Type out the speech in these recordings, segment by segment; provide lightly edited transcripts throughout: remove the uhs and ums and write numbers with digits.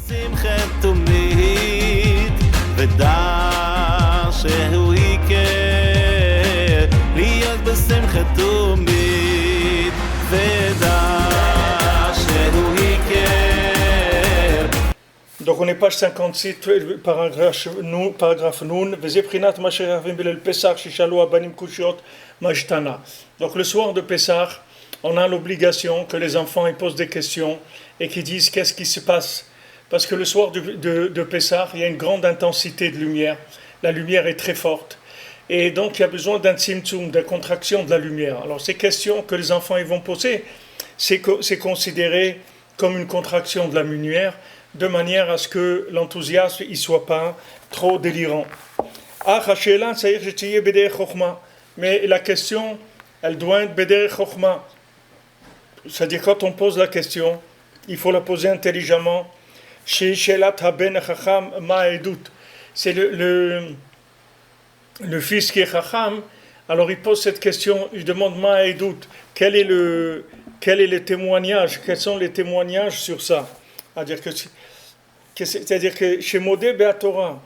שמחת תמיד ודע שהוא יקר להיות בשמחת תמיד ודע שהוא יקר. Donc on est page 56, paragraphe Noun, Vezeprinat Masheravim Belel Pessah, Shishalo Abanim Kushiot Majtana. Donc le soir de Pessah, on a l'obligation que les enfants ils posent des questions et qu'ils disent qu'est-ce qui se passe. Parce que le soir de Pessah, il y a une grande intensité de lumière. La lumière est très forte. Et donc il y a besoin d'un tzimtzum, de contraction de la lumière. Alors ces questions que les enfants ils vont poser, c'est considéré comme une contraction de la lumière, de manière à ce que l'enthousiasme ne soit pas trop délirant. Mais la question, elle doit être beder chokhma. C'est-à-dire quand on pose la question, il faut la poser intelligemment. C'est le fils qui est chacham, alors il pose cette question, il demande ma edut, quel est le témoignage, quels sont les témoignages sur ça? C'est-à-dire que chez Modé Be'atora,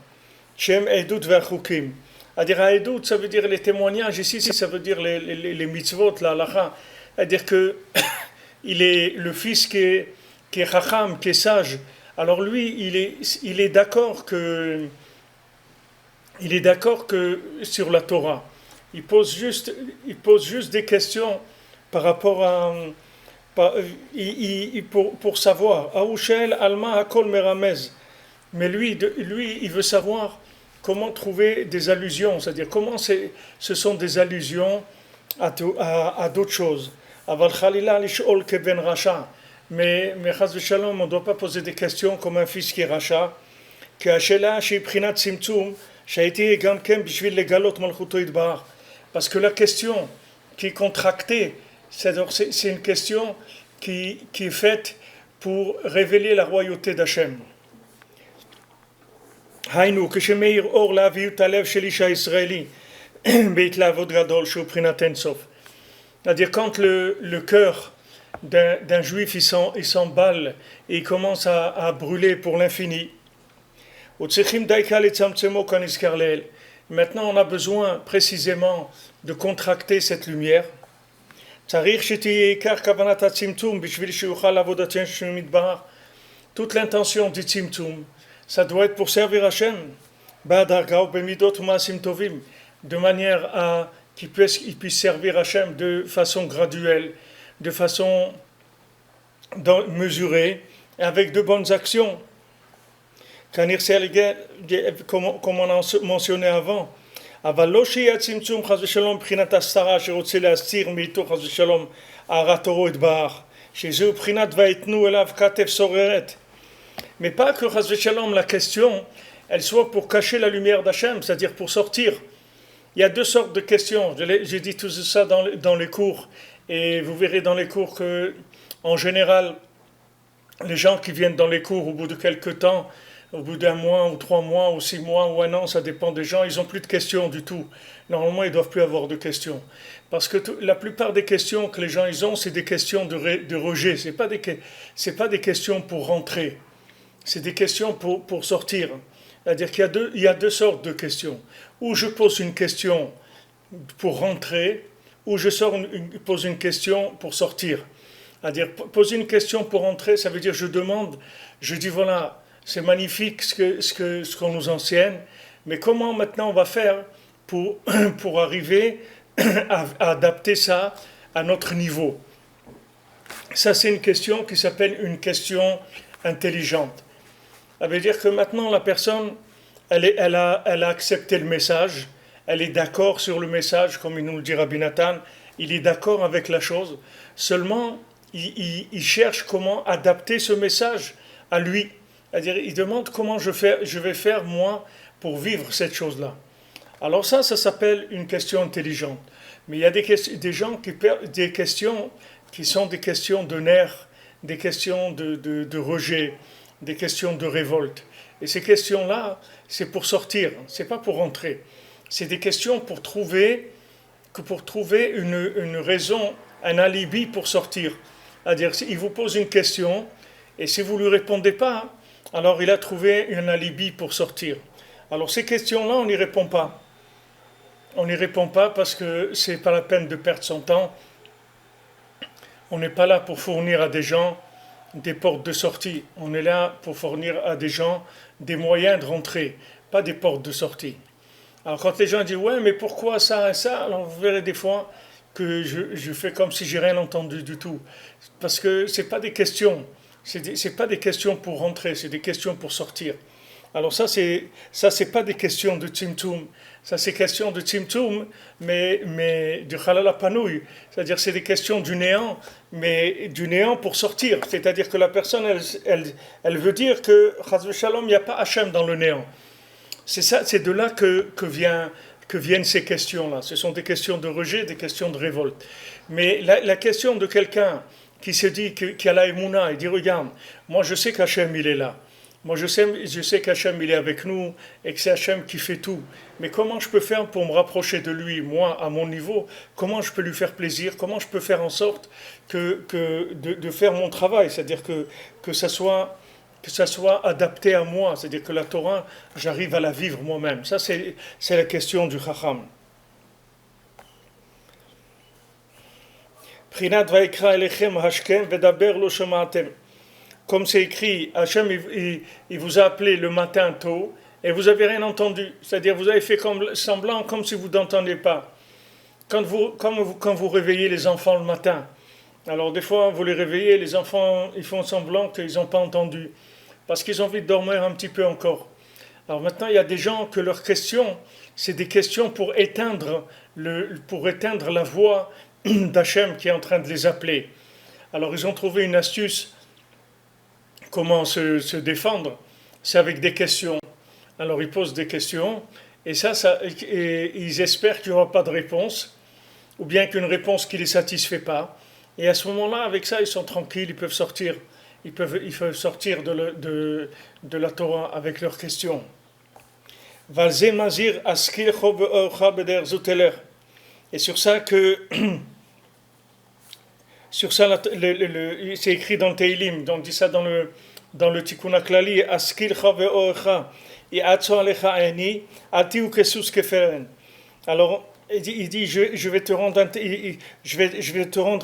Shem Edut Ve'achukim. C'est-à-dire Edut, ça veut dire les témoignages, ici ça veut dire les mitzvot, la halacha. C'est-à-dire que il est le fils qui est chacham, qui est sage. Alors lui, il est d'accord que sur la Torah. Il pose juste des questions par rapport à pour savoir. Aouchel Alma Hakol Meramez. Mais lui, il veut savoir comment trouver des allusions, c'est-à-dire comment ce sont des allusions à d'autres choses. Aval Khalila Lishol Keben Racha. Mais Chaz v'Shalom, on ne doit pas poser des questions comme un fils qui est Racha. Que Hashela Shei Prinat Tzimtzum, Shaiti Gamkem Bishvil Legalot Malchuto Yitbarach. Parce que la question qui est contractée, c'est une question qui est faite pour révéler la royauté d'Hachem. Haïnou, que Shemeir Or la Viut Alev Shelisha Israeli, Beit Lavod Gadol Shu Prinat Ensof. C'est-à-dire quand le cœur d'un juif il s'emballe et il commence à brûler pour l'infini. Maintenant on a besoin précisément de contracter cette lumière. Toute l'intention du tzimtzum, ça doit être pour servir Hachem, de manière à qu'il puisse servir Hachem de façon graduelle, de façon mesurée, et avec de bonnes actions. Comme on a mentionné avant, mais pas que la question elle soit pour cacher la lumière d'Hachem, c'est-à-dire pour sortir. Il y a deux sortes de questions. J'ai dit tout ça dans les cours, et vous verrez dans les cours que, en général, les gens qui viennent dans les cours au bout de quelques temps, au bout d'un mois ou 3 mois ou 6 mois ou 1 an, ça dépend des gens, ils n'ont plus de questions du tout. Normalement, ils ne doivent plus avoir de questions. Parce que la plupart des questions que les gens ils ont, c'est des questions de rejet. Ce n'est pas des questions pour rentrer. C'est des questions pour sortir. C'est-à-dire qu'il y a deux sortes de questions. Ou je pose une question pour rentrer, ou je pose une question pour sortir. C'est-à-dire poser une question pour rentrer, ça veut dire je dis voilà, c'est magnifique ce qu'on nous enseigne, mais comment maintenant on va faire pour arriver à adapter ça à notre niveau? Ça c'est une question qui s'appelle une question intelligente. Ça veut dire que maintenant la personne, elle a accepté le message, elle est d'accord sur le message, comme il nous le dit Rabbi Nathan, il est d'accord avec la chose, seulement il cherche comment adapter ce message à lui. C'est-à-dire, il demande comment je vais faire moi pour vivre cette chose-là. Alors ça s'appelle une question intelligente. Mais il y a des gens des questions qui sont des questions de nerfs, des questions de rejet, des questions de révolte. Et ces questions-là, c'est pour sortir, c'est pas pour rentrer. C'est des questions pour trouver une raison, un alibi pour sortir. C'est-à-dire, il vous pose une question, et si vous ne lui répondez pas, Alors il a trouvé un alibi pour sortir. Alors ces questions-là, on n'y répond pas. On n'y répond pas parce que c'est pas la peine de perdre son temps. On n'est pas là pour fournir à des gens des portes de sortie. On est là pour fournir à des gens des moyens de rentrer, pas des portes de sortie. Alors quand les gens disent ouais mais pourquoi ça et ça, alors vous verrez des fois que je fais comme si j'ai rien entendu du tout. Parce que c'est pas des questions. C'est pas des questions pour rentrer, c'est des questions pour sortir. Alors ça c'est pas des questions de Tzimtzum. Ça c'est question de Tzimtzum, mais du Halal Panouille. C'est-à-dire c'est des questions du néant, mais du néant pour sortir. C'est-à-dire que la personne, elle veut dire que, Chas v'Shalom, il n'y a pas Hachem dans le néant. C'est de là que viennent ces questions-là. Ce sont des questions de rejet, des questions de révolte. Mais la question de quelqu'un qui se dit, qui a la émouna, il dit, regarde, moi je sais qu'Hachem il est là. Moi je sais qu'Hachem il est avec nous et que c'est Hachem qui fait tout. Mais comment je peux faire pour me rapprocher de lui, moi, à mon niveau? Comment je peux lui faire plaisir? Comment je peux faire en sorte de faire mon travail? C'est-à-dire que ça soit adapté à moi. C'est-à-dire que la Torah, j'arrive à la vivre moi-même. Ça, c'est la question du Chacham. Prinat vaikra elechem hashkem vedaber lo shamatem. Comme c'est écrit, Hachem il vous a appelé le matin tôt et vous n'avez rien entendu. C'est-à-dire vous avez fait semblant comme si vous n'entendiez pas. Quand vous réveillez les enfants le matin, alors des fois vous les réveillez, les enfants ils font semblant qu'ils n'ont pas entendu parce qu'ils ont envie de dormir un petit peu encore. Alors maintenant il y a des gens que leurs questions, c'est des questions pour éteindre la voix d'Hachem qui est en train de les appeler. Alors ils ont trouvé une astuce. Comment se défendre? C'est avec des questions. Alors ils posent des questions et et ils espèrent qu'il n'y aura pas de réponse ou bien qu'une réponse qui ne les satisfait pas. Et à ce moment-là, avec ça, ils sont tranquilles, ils peuvent sortir. Ils peuvent sortir de la Torah avec leurs questions. Et sur ça c'est écrit dans le Teilim, on dit ça dans le Tikkun HaKlali, Askilcha ve'orecha, ya'atzo alecha aini, atiu kesus keferen. Alors, il dit, je vais te rendre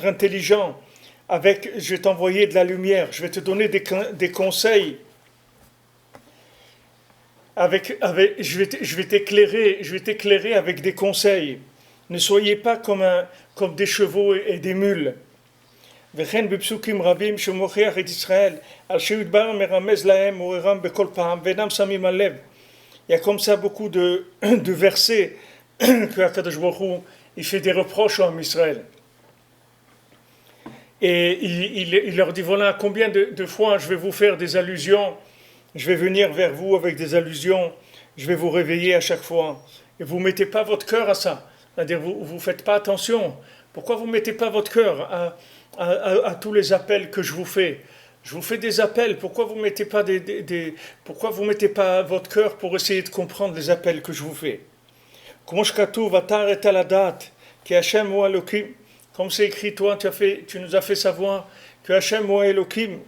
intelligent, je vais t'envoyer de la lumière, je vais te donner des conseils, je vais t'éclairer avec des conseils. Ne soyez pas comme des chevaux et des mules. וכן בפסוקים רבים שמוכיח את ישראל על שידבר מרמז להם ועוררם בכל פעם ואינם שמים על לב. Il y a comme ça beaucoup de versets que HaKadosh Baruch Hu, il fait des reproches à Israël. Et il leur dit voilà combien de fois je vais vous faire des allusions, je vais venir vers vous avec des allusions, je vais vous réveiller à chaque fois. Et vous ne mettez pas votre cœur à ça. C'est-à-dire vous ne faites pas attention. Pourquoi vous ne mettez pas votre cœur à tous les appels que je vous fais? Je vous fais des appels. Pourquoi vous mettez pas mettez pas votre cœur pour essayer de comprendre les appels que je vous fais? Comme c'est écrit, toi, tu nous as fait savoir que Hachem ou Elohim.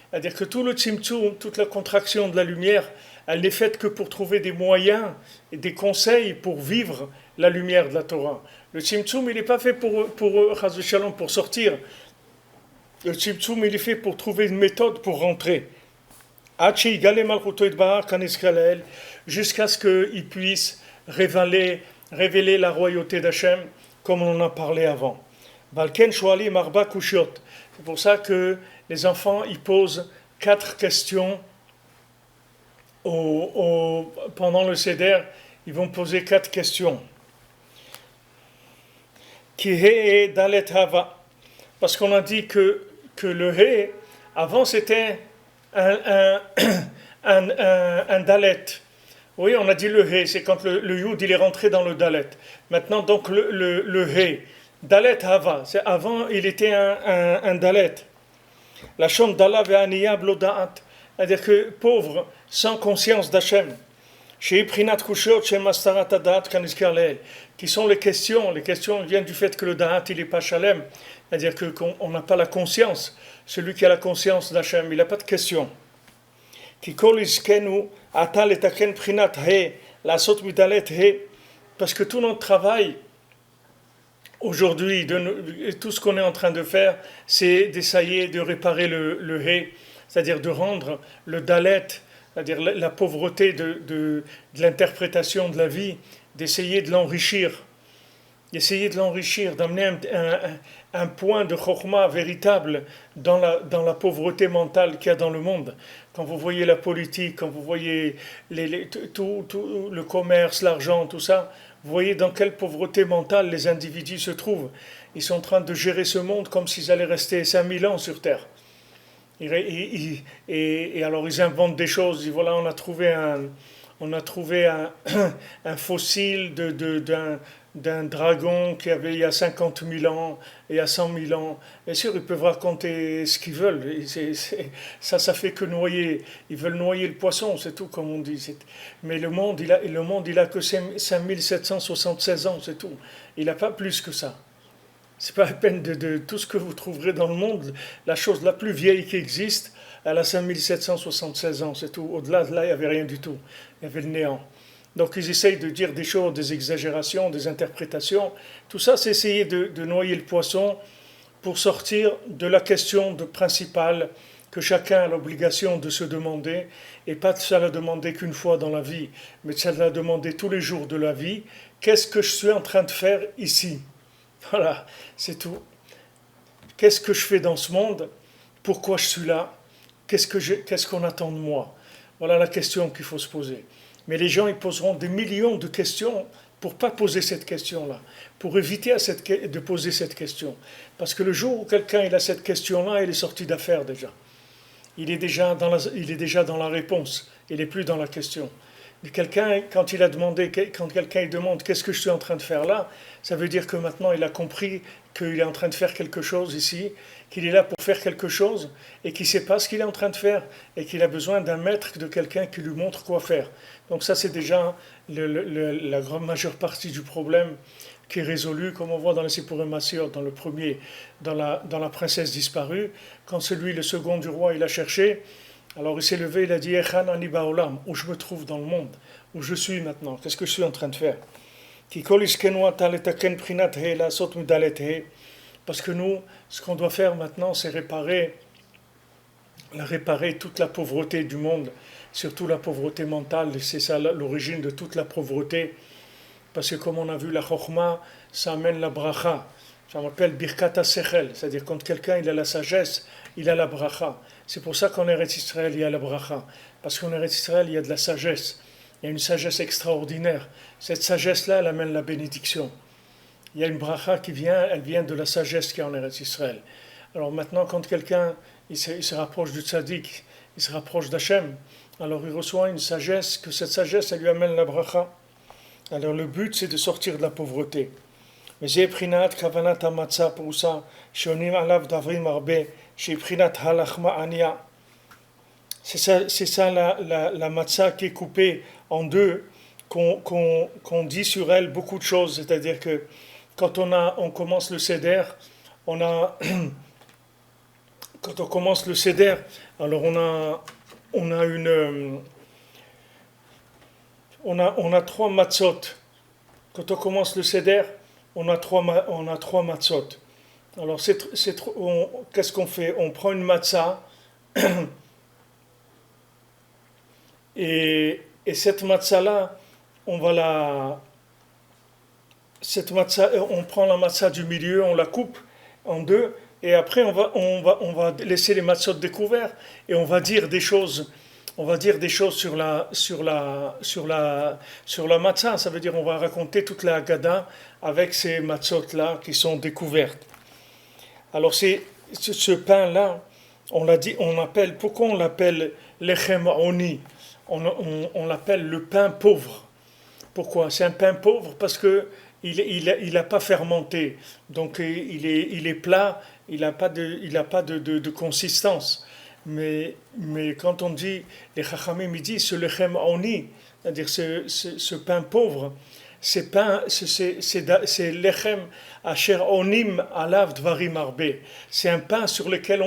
C'est-à-dire que tout le tzimtzum, toute la contraction de la lumière, elle n'est faite que pour trouver des moyens et des conseils pour vivre la lumière de la Torah. Le tzimtzum, il n'est pas fait pour Chas v'Shalom, pour sortir. Le tzimtzum, il est fait pour trouver une méthode pour rentrer. Jusqu'à ce qu'il puisse révéler la royauté d'Hachem, comme on en a parlé avant. C'est pour ça que les enfants, ils posent 4 questions pendant le Seder. Ils vont poser 4 questions. Ki dalet hava. Parce qu'on a dit que le he, avant c'était un dalet. Oui, on a dit le he, c'est quand le yud il est rentré dans le dalet. Maintenant, donc le he. Dalet hava, c'est avant il était un dalet. La shom dala ve'aniya blodaat, c'est-à-dire que pauvre, sans conscience d'Hachem. Chez Prinat Kushot, chez Mastarat Adat, Kaniskar Leel, qui sont les questions viennent du fait que le Da'at il n'est pas Shalem, c'est-à-dire qu'on n'a pas la conscience. Celui qui a la conscience d'Hachem, il n'a pas de questions. Qui kol iskenu atal etaken prinat he, la sot midalet he, parce que tout notre travail aujourd'hui, tout ce qu'on est en train de faire, c'est d'essayer de réparer le he, c'est-à-dire de rendre le dalet, c'est-à-dire la pauvreté de l'interprétation de la vie, d'essayer de l'enrichir, d'amener un point de chokhma véritable dans la pauvreté mentale qu'il y a dans le monde. Quand vous voyez la politique, quand vous voyez tout le commerce, l'argent, tout ça, vous voyez dans quelle pauvreté mentale les individus se trouvent. Ils sont en train de gérer ce monde comme s'ils allaient rester 5000 ans sur Terre. Et alors ils inventent des choses. Ils disent, voilà, on a trouvé un fossile d'un dragon qui avait il y a 50 000 ans et il y a 100 000 ans. Bien sûr, ils peuvent raconter ce qu'ils veulent. Ça fait que noyer. Ils veulent noyer le poisson, c'est tout, comme on dit. Mais le monde, il a que 5776 ans, c'est tout. Il n'a pas plus que ça. C'est pas la peine de tout ce que vous trouverez dans le monde. La chose la plus vieille qui existe, elle a 5776 ans, c'est tout. Au-delà de là, il n'y avait rien du tout. Il y avait le néant. Donc ils essayent de dire des choses, des exagérations, des interprétations. Tout ça, c'est essayer de noyer le poisson pour sortir de la question principale que chacun a l'obligation de se demander, et pas de ça la demander qu'une fois dans la vie, mais de ça la demander tous les jours de la vie. Qu'est-ce que je suis en train de faire ici ? Voilà, c'est tout. Qu'est-ce que je fais dans ce monde ? Pourquoi je suis là ? Qu'est-ce qu'on attend de moi ? Voilà la question qu'il faut se poser. Mais les gens, ils poseront des millions de questions pour ne pas poser cette question-là, pour éviter de poser cette question. Parce que le jour où quelqu'un il a cette question-là, il est sorti d'affaire déjà. Il est déjà dans la réponse, il n'est plus dans la question. Quelqu'un, quand quelqu'un il demande qu'est-ce que je suis en train de faire là, ça veut dire que maintenant il a compris qu'il est en train de faire quelque chose ici, qu'il est là pour faire quelque chose et qu'il ne sait pas ce qu'il est en train de faire et qu'il a besoin d'un maître, de quelqu'un qui lui montre quoi faire. Donc ça c'est déjà la grande majeure partie du problème qui est résolu, comme on voit dans le Sipurim Massiot, dans le premier, dans la princesse disparue, quand le second du roi il a cherché. Alors il s'est levé, il a dit Echan ani ba'olam, où je me trouve dans le monde, où je suis maintenant, qu'est-ce que je suis en train de faire? Parce que nous, ce qu'on doit faire maintenant, c'est réparer toute la pauvreté du monde, surtout la pauvreté mentale, et c'est ça l'origine de toute la pauvreté. Parce que comme on a vu, la chokhma, ça amène la bracha. Ça m'appelle birkat sechel, c'est-à-dire quand quelqu'un il a la sagesse, il a la bracha. C'est pour ça qu'en Eretz Israël il y a la bracha, parce qu'en Eretz Israël il y a de la sagesse, il y a une sagesse extraordinaire. Cette sagesse-là, elle amène la bénédiction. Il y a une bracha elle vient de la sagesse qui est en Eretz Israël. Alors maintenant, quand quelqu'un il se rapproche du tzaddik, il se rapproche d'Hachem, alors il reçoit une sagesse, que cette sagesse elle lui amène la bracha. Alors le but c'est de sortir de la pauvreté. Mais j'ai prinat kavanat hamatza pour ça, shonim alav davrim arbe, j'ai prinat halachma ania. C'est ça la matzah qui est coupée en deux, qu'on dit sur elle beaucoup de choses. C'est-à-dire que quand on commence le seder, quand on commence le seder, alors on a trois matzot. Quand on commence le seder, on a trois matzot. Alors qu'est-ce qu'on fait? On prend une matzah et cette matzah-là, on prend la matzah du milieu, on la coupe en deux, et après on va laisser les matzot découverts et on va dire des choses. On va dire des choses sur la matzah, ça veut dire on va raconter toute la Haggadah avec ces matzot-là qui sont découvertes. Alors ce pain-là, pourquoi on l'appelle lechem oni? On l'appelle le pain pauvre. Pourquoi? C'est un pain pauvre parce que il n'a pas fermenté, donc il est plat, il n'a pas de consistance. mais quand on dit, les Chachamim ils disent, ce lechem oni, c'est-à-dire ce pain pauvre, c'est lechem asher onim alav dvarim arbe. C'est un pain sur lequel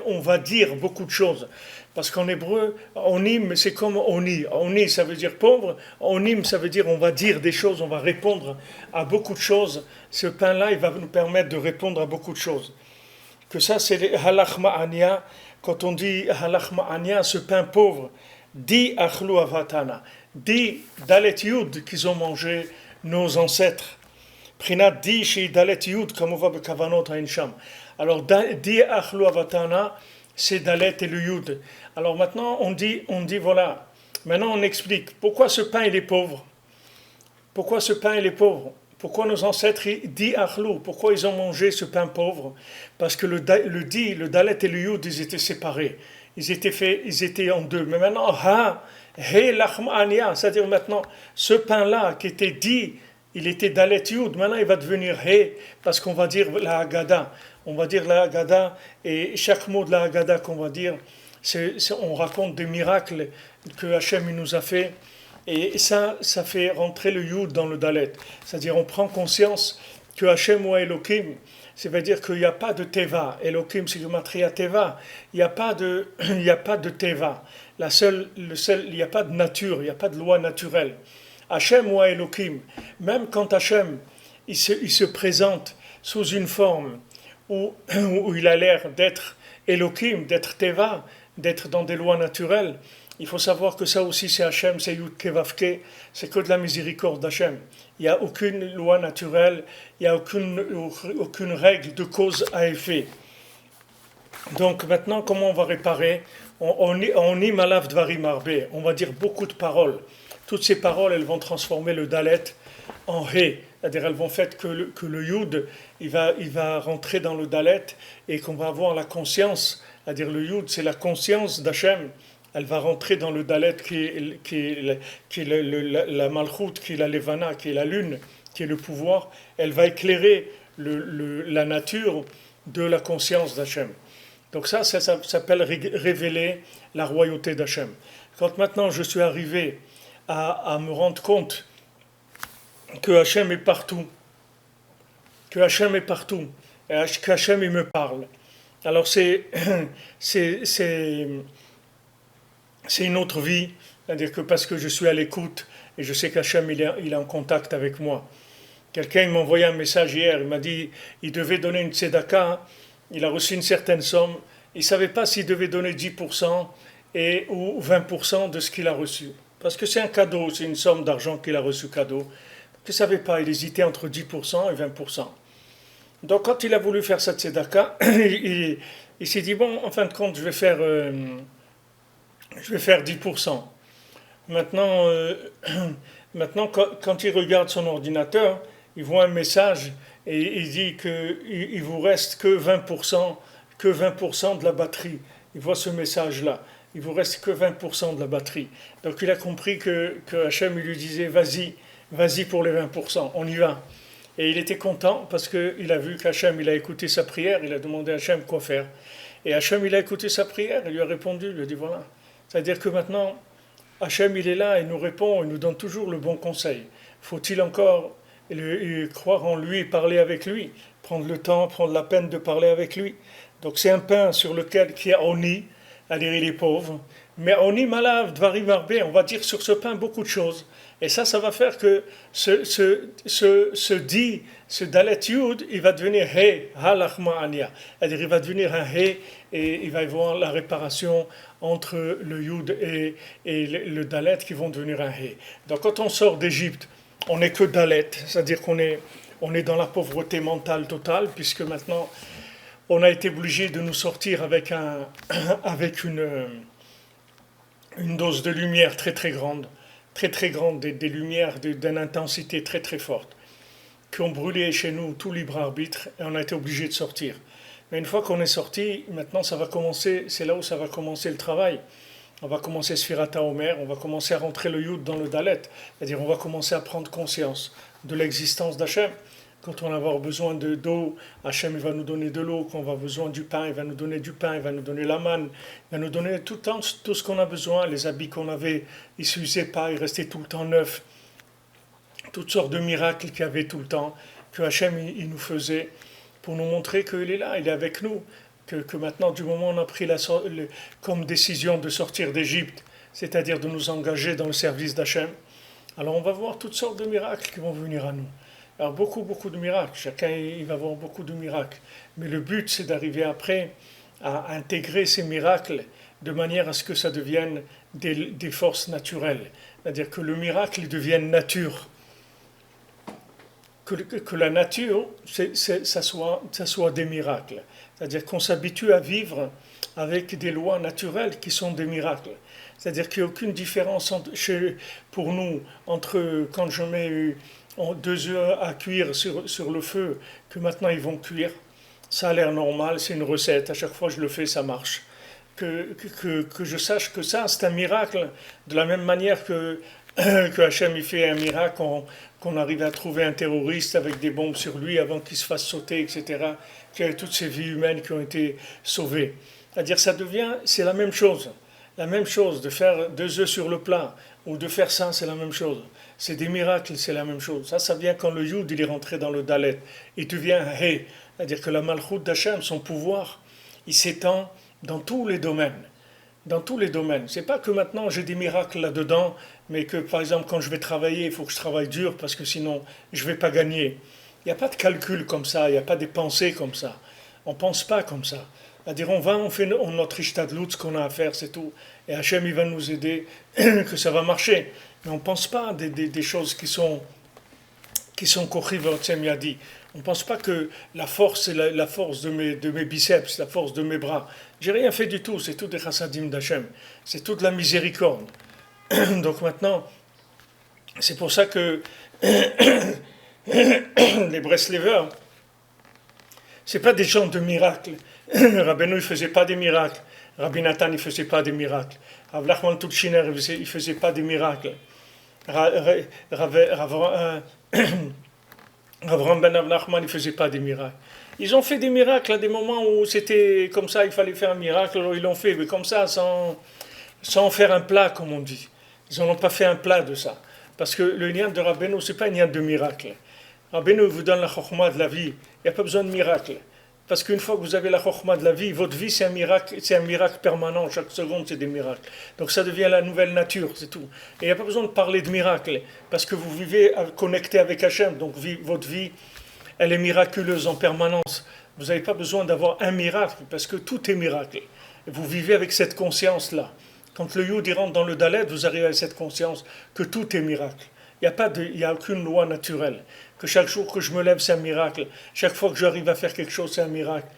on va dire beaucoup de choses. Parce qu'en hébreu, onim, c'est comme oni. Oni, ça veut dire pauvre. Onim, ça veut dire on va dire des choses, on va répondre à beaucoup de choses. Ce pain-là, il va nous permettre de répondre à beaucoup de choses. Que ça, c'est les halach ma'ania. Quand on dit halach ma'ania, ce pain pauvre, dit achlu avatana, dit dalet yud qu'ils ont mangé nos ancêtres. Prinat dit chez dalet yud, comme on voit bekavanot à Incham. Alors, dit achlu avatana, c'est dalet et le yud. Alors maintenant, on dit voilà. Maintenant, on explique pourquoi ce pain il est pauvre. Pourquoi ce pain il est pauvre? Pourquoi nos ancêtres dit achlou? Pourquoi ils ont mangé ce pain pauvre? Parce que le dalet et le yud, ils étaient séparés. Ils étaient en deux. Mais maintenant, he lachmania, c'est-à-dire maintenant, ce pain-là qui était dit, il était dalet yud, maintenant il va devenir he, parce qu'on va dire la Haggadah. On va dire la Haggadah, et chaque mot de la Haggadah qu'on va dire, on raconte des miracles que Hachem il nous a fait. Et ça fait rentrer le yud dans le dalet. C'est-à-dire on prend conscience que Hachem ou Elohim, c'est-à-dire qu'il n'y a pas de teva. Elohim, c'est gematria teva. Il n'y a pas de teva. Il n'y a pas de nature, il n'y a pas de loi naturelle. Hachem ou Elohim, même quand Hachem il se présente sous une forme où il a l'air d'être Elohim, d'être teva, d'être dans des lois naturelles, il faut savoir que ça aussi c'est Hachem, c'est Yud Kevavke, c'est que de la miséricorde d'Hachem. Il n'y a aucune loi naturelle, il n'y a aucune règle de cause à effet. Donc maintenant, comment on va réparer? On y malav dvarim arbe, on va dire beaucoup de paroles. Toutes ces paroles, elles vont transformer le dalet en he, c'est-à-dire elles vont faire que le yud, il va rentrer dans le dalet et qu'on va avoir la conscience, c'est-à-dire le yud, c'est la conscience d'Hachem. Elle va rentrer dans le dalet qui est la malchoute, qui est la levana, qui est la lune, qui est le pouvoir. Elle va éclairer la nature de la conscience d'Hachem. Donc ça s'appelle révéler la royauté d'Hachem. Quand maintenant je suis arrivé à me rendre compte que Hachem est partout, et qu'Hachem il me parle, alors c'est une autre vie, c'est-à-dire que parce que je suis à l'écoute et je sais qu'Hachem il est en contact avec moi. Quelqu'un m'a envoyé un message hier, il m'a dit il devait donner une tzedaka, il a reçu une certaine somme, il ne savait pas s'il devait donner 10% ou 20% de ce qu'il a reçu. Parce que c'est un cadeau, c'est une somme d'argent qu'il a reçu cadeau. Il ne savait pas, il hésitait entre 10% et 20%. Donc quand il a voulu faire cette tzedaka, il s'est dit bon, en fin de compte, je vais faire 10%. Maintenant, quand il regarde son ordinateur, il voit un message et il dit qu'il ne vous reste que 20% de la batterie. Il voit ce message-là. Il ne vous reste que 20% de la batterie. Donc il a compris que Hachem lui disait vas-y pour les 20%, on y va. Et il était content parce qu'il a vu qu'Hachem il a écouté sa prière, il a demandé à Hachem quoi faire. Et Hachem il a écouté sa prière, il lui a répondu, il lui a dit voilà. C'est-à-dire que maintenant, Hachem il est là, il nous répond, il nous donne toujours le bon conseil. Faut-il encore croire en lui, parler avec lui, prendre le temps, prendre la peine de parler avec lui. Donc c'est un pain sur lequel qui est oni, c'est-à-dire il est pauvre, mais oni malav dvarim arbe, on va dire sur ce pain beaucoup de choses. Et ça va faire que ce dalet yud, il va devenir he, halachma ania. C'est-à-dire il va devenir un he et il va y avoir la réparation entre le yud et le dalet qui vont devenir un he. Donc quand on sort d'Égypte, on n'est que dalet, c'est-à-dire qu'on est dans la pauvreté mentale totale, puisque maintenant on a été obligé de nous sortir avec une dose de lumière très très grande, des lumières d'une intensité très très forte, qui ont brûlé chez nous tout libre arbitre, et on a été obligé de sortir. Mais une fois qu'on est sorti, maintenant ça va commencer, c'est là où ça va commencer le travail. On va commencer Sfirata Omer, on va commencer à rentrer le Yud dans le Dalet, c'est-à-dire on va commencer à prendre conscience de l'existence d'Hachem. Quand on va avoir besoin d'eau, Hachem il va nous donner de l'eau. Quand on va avoir besoin du pain, il va nous donner du pain, il va nous donner la manne, il va nous donner tout le temps tout ce qu'on a besoin. Les habits qu'on avait, ils ne s'usaient pas, ils restaient tout le temps neufs. Toutes sortes de miracles qu'il y avait tout le temps, que Hachem il nous faisait pour nous montrer qu'il est là, il est avec nous. Que maintenant, du moment où on a pris comme décision de sortir d'Égypte, c'est-à-dire de nous engager dans le service d'Hachem, alors on va voir toutes sortes de miracles qui vont venir à nous. Alors beaucoup de miracles, chacun il va voir beaucoup de miracles. Mais le but c'est d'arriver après à intégrer ces miracles de manière à ce que ça devienne des forces naturelles. C'est-à-dire que le miracle devienne nature. Que la nature, ça soit des miracles. C'est-à-dire qu'on s'habitue à vivre avec des lois naturelles qui sont des miracles. C'est-à-dire qu'il n'y a aucune différence pour nous entre quand je mets 2 œufs à cuire sur le feu, que maintenant ils vont cuire. Ça a l'air normal, c'est une recette, à chaque fois je le fais, ça marche. Que je sache que ça, c'est un miracle, de la même manière que Hachem il fait un miracle, qu'on arrive à trouver un terroriste avec des bombes sur lui avant qu'il se fasse sauter, etc., qu'il y ait toutes ces vies humaines qui ont été sauvées. C'est-à-dire c'est la même chose. La même chose, de faire 2 œufs sur le plat, ou de faire ça, c'est la même chose. C'est des miracles, c'est la même chose. Ça vient quand le Yud, il est rentré dans le Dalet. Il devient un He. C'est-à-dire que la Malchut d'Hachem, son pouvoir, il s'étend dans tous les domaines. Dans tous les domaines. C'est pas que maintenant j'ai des miracles là-dedans, mais que par exemple quand je vais travailler, il faut que je travaille dur parce que sinon je vais pas gagner. Il n'y a pas de calcul comme ça, il n'y a pas des pensées comme ça. On pense pas comme ça. C'est-à-dire on fait notre ishtadlut, ce qu'on a à faire, c'est tout. Et Hachem il va nous aider, que ça va marcher. Mais on pense pas des choses qui sont kochiv v'otzem yadi. On ne pense pas que la force, c'est la force de mes biceps, la force de mes bras. J'ai rien fait du tout, c'est tout des chassadim d'Hachem. C'est toute la miséricorde. Donc maintenant, c'est pour ça que les Breslevers, c'est pas des gens de miracles. Rabbeinu, il faisait pas des miracles. Rabbi Nathan, il faisait pas des miracles. Rav Nachman Tutshiner, il faisait pas des miracles. Avraham ben Nachman, il ne faisait pas des miracles. Ils ont fait des miracles à des moments où c'était comme ça, il fallait faire un miracle, alors ils l'ont fait, mais comme ça, sans faire un plat, comme on dit. Ils n'en ont pas fait un plat de ça. Parce que le nian de Rabbeinu, ce n'est pas un nian de miracle. Rabbeinu vous donne la chokhmah de la vie, il n'y a pas besoin de miracle. Parce qu'une fois que vous avez la chokhmah de la vie, votre vie c'est un miracle permanent, chaque seconde c'est des miracles. Donc ça devient la nouvelle nature, c'est tout. Et il n'y a pas besoin de parler de miracle, parce que vous vivez connecté avec Hachem, donc votre vie, elle est miraculeuse en permanence. Vous n'avez pas besoin d'avoir un miracle, parce que tout est miracle. Et vous vivez avec cette conscience-là. Quand le Yud rentre dans le Dalet, vous arrivez à cette conscience que tout est miracle. Il n'y a aucune loi naturelle. Que chaque jour que je me lève, c'est un miracle. Chaque fois que j'arrive à faire quelque chose, c'est un miracle.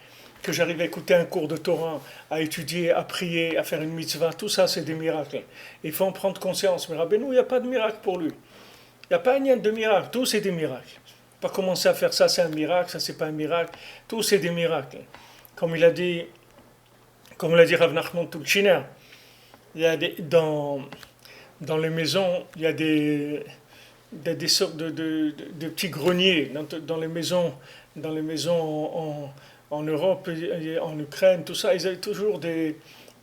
Que j'arrive à écouter un cours de Torah, à étudier, à prier, à faire une mitzvah, tout ça, c'est des miracles. Il faut en prendre conscience. Mais Rabbeinu, il n'y a pas de miracle pour lui. Il n'y a pas un lien de miracle. Tout, c'est des miracles. Pas commencer à faire ça, c'est un miracle, ça, c'est pas un miracle. Tout, c'est des miracles. Comme l'a dit Rav Nachman Tutshiner, il y a dans les maisons, il y a des sortes de petits greniers dans les maisons en Europe, en Ukraine, tout ça. Ils avaient toujours des